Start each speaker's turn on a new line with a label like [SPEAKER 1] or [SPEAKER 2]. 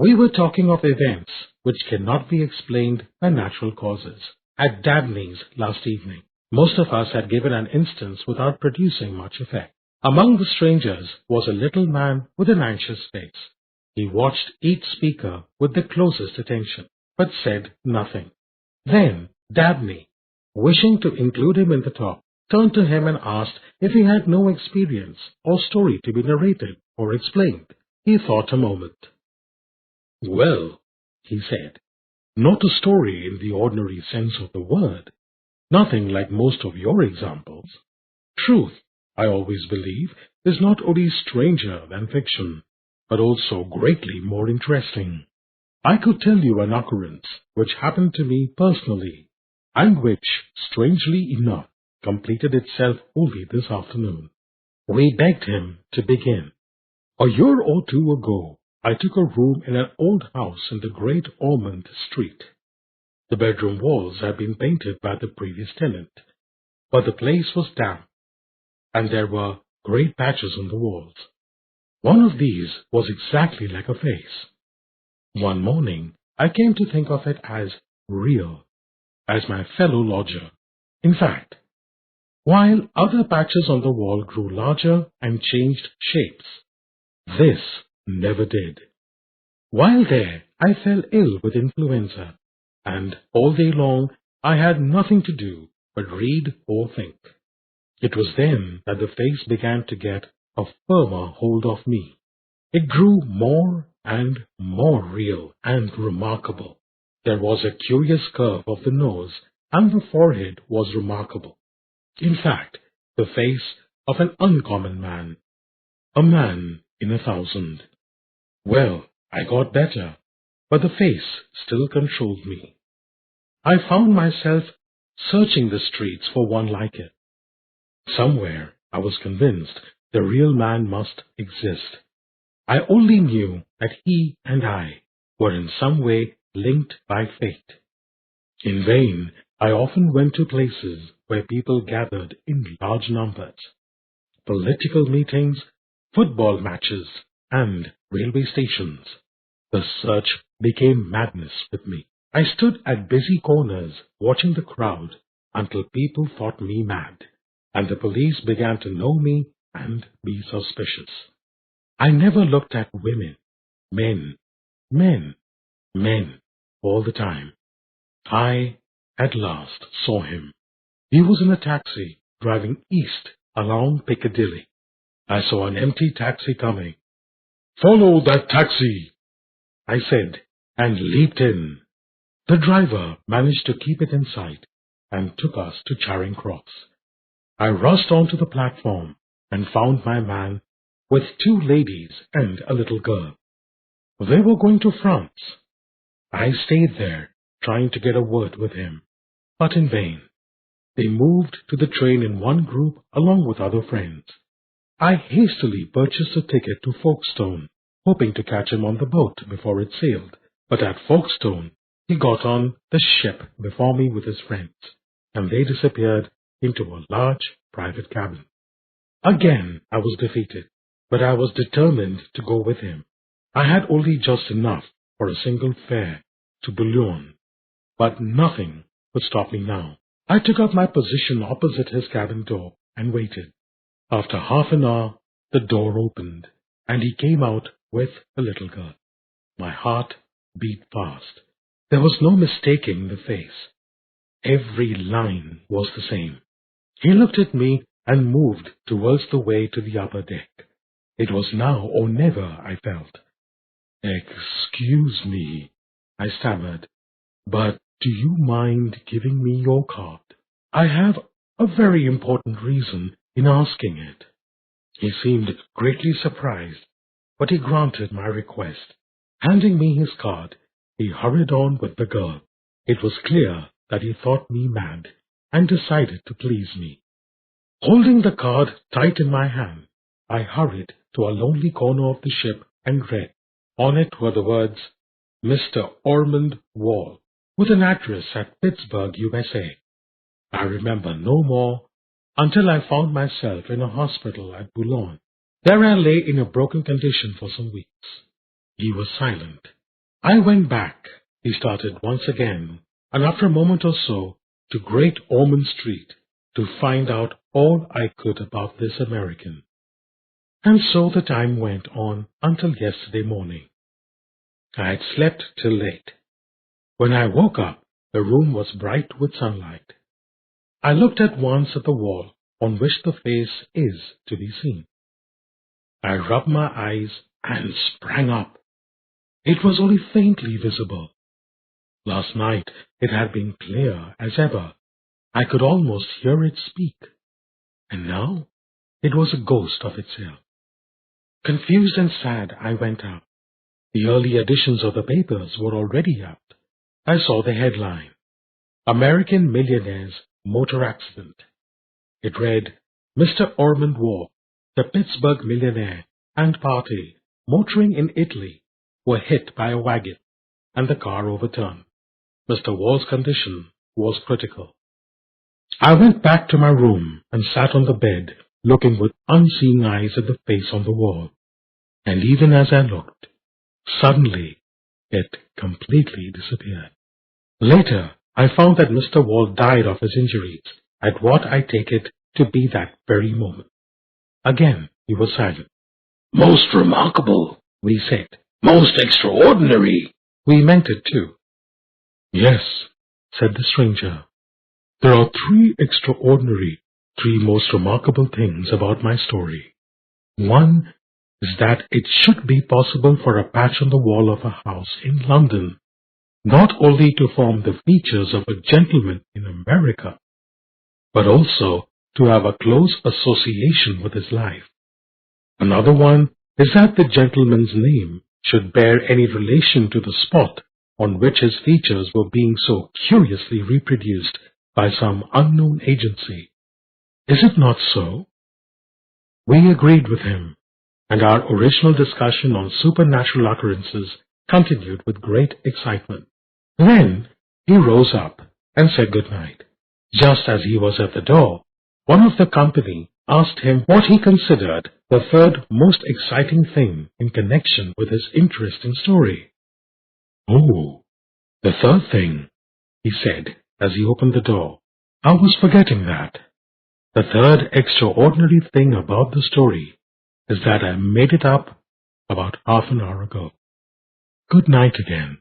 [SPEAKER 1] We were talking of events which cannot be explained by natural causes. At Dabney's last evening, most of us had given an instance without producing much effect. Among the strangers was a little man with an anxious face. He watched each speaker with the closest attention, but said nothing. Then Dabney, wishing to include him in the talk, turned to him and asked if he had no experience or story to be narrated or explained. He thought a moment. "Well," he said, "not a story in the ordinary sense of the word. Nothing like most of your examples. Truth, I always believe, is not only stranger than fiction, but also greatly more interesting. I could tell you an occurrence which happened to me personally, and which, strangely enough, completed itself only this afternoon." We begged him to begin. "A year or two ago, I took a room in an old house in the Great Ormond Street. The bedroom walls had been painted by the previous tenant, but the place was damp, and there were great patches on the walls. One of these was exactly like a face. One morning, I came to think of it as real, as my fellow lodger. In fact, while other patches on the wall grew larger and changed shapes, this never did. While there, I fell ill with influenza, and all day long I had nothing to do but read or think. It was then that the face began to get a firmer hold of me. It grew more and more real and remarkable. There was a curious curve of the nose, and the forehead was remarkable. In fact, the face of an uncommon man, a man in 1,000. Well, I got better, but the face still controlled me. I found myself searching the streets for one like it. Somewhere, I was convinced, the real man must exist. I only knew that he and I were in some way linked by fate. In vain, I often went to places where people gathered in large numbers. Political meetings, football matches, and railway stations. The search became madness with me. I stood at busy corners watching the crowd until people thought me mad, and the police began to know me and be suspicious. I never looked at women, men, men, men, all the time. I, at last, saw him. He was in a taxi, driving east along Piccadilly. I saw an empty taxi coming. "Follow that taxi," I said, and leaped in. The driver managed to keep it in sight and took us to Charing Cross. I rushed onto the platform and found my man with 2 ladies and a little girl. They were going to France. I stayed there, trying to get a word with him, but in vain. They moved to the train in one group along with other friends. I hastily purchased a ticket to Folkestone, hoping to catch him on the boat before it sailed, but at Folkestone he got on the ship before me with his friends, and they disappeared into a large private cabin. Again I was defeated, but I was determined to go with him. I had only just enough for a single fare to Boulogne, but nothing could stop me now. I took up my position opposite his cabin door and waited. After half an hour, the door opened, and he came out with a little girl. My heart beat fast. There was no mistaking the face. Every line was the same. He looked at me and moved towards the way to the upper deck. It was now or never, I felt. "Excuse me," I stammered, "but do you mind giving me your card? I have a very important reason in asking it." He seemed greatly surprised, but he granted my request. Handing me his card, he hurried on with the girl. It was clear that he thought me mad and decided to please me. Holding the card tight in my hand, I hurried to a lonely corner of the ship and read. On it were the words, "Mr. Ormond Wall," with an address at Pittsburgh, USA. I remember no more until I found myself in a hospital at Boulogne. There I lay in a broken condition for some weeks. He was silent. I went back, he started once again, and after a moment or so, to Great Ormond Street to find out all I could about this American. And so the time went on until yesterday morning. I had slept till late. When I woke up, the room was bright with sunlight. I looked at once at the wall on which the face is to be seen. I rubbed my eyes and sprang up. It was only faintly visible. Last night it had been clear as ever. I could almost hear it speak. And now it was a ghost of itself. Confused and sad, I went out. The early editions of the papers were already out. I saw the headline, American Millionaire's Motor Accident. It read, Mr. Ormond Wall, the Pittsburgh millionaire, and party, motoring in Italy, were hit by a wagon, and the car overturned. Mr. Wall's condition was critical. I went back to my room and sat on the bed, looking with unseeing eyes at the face on the wall. And even as I looked, suddenly it completely disappeared. Later, I found that Mr. Wall died of his injuries at what I take it to be that very moment. Again, he was silent. Most remarkable, we said. Most extraordinary. We meant it too. Yes, said the stranger. There are three most remarkable things about my story. One is that it should be possible for a patch on the wall of a house in London not only to form the features of a gentleman in America, but also to have a close association with his life. Another one is that the gentleman's name should bear any relation to the spot on which his features were being so curiously reproduced by some unknown agency. Is it not so? We agreed with him, and our original discussion on supernatural occurrences continued with great excitement. Then he rose up and said good night. Just as he was at the door, one of the company asked him what he considered the third most exciting thing in connection with his interesting story. Oh, the third thing, he said as he opened the door. I was forgetting that. The third extraordinary thing about the story is that I made it up about half an hour ago. Good night again.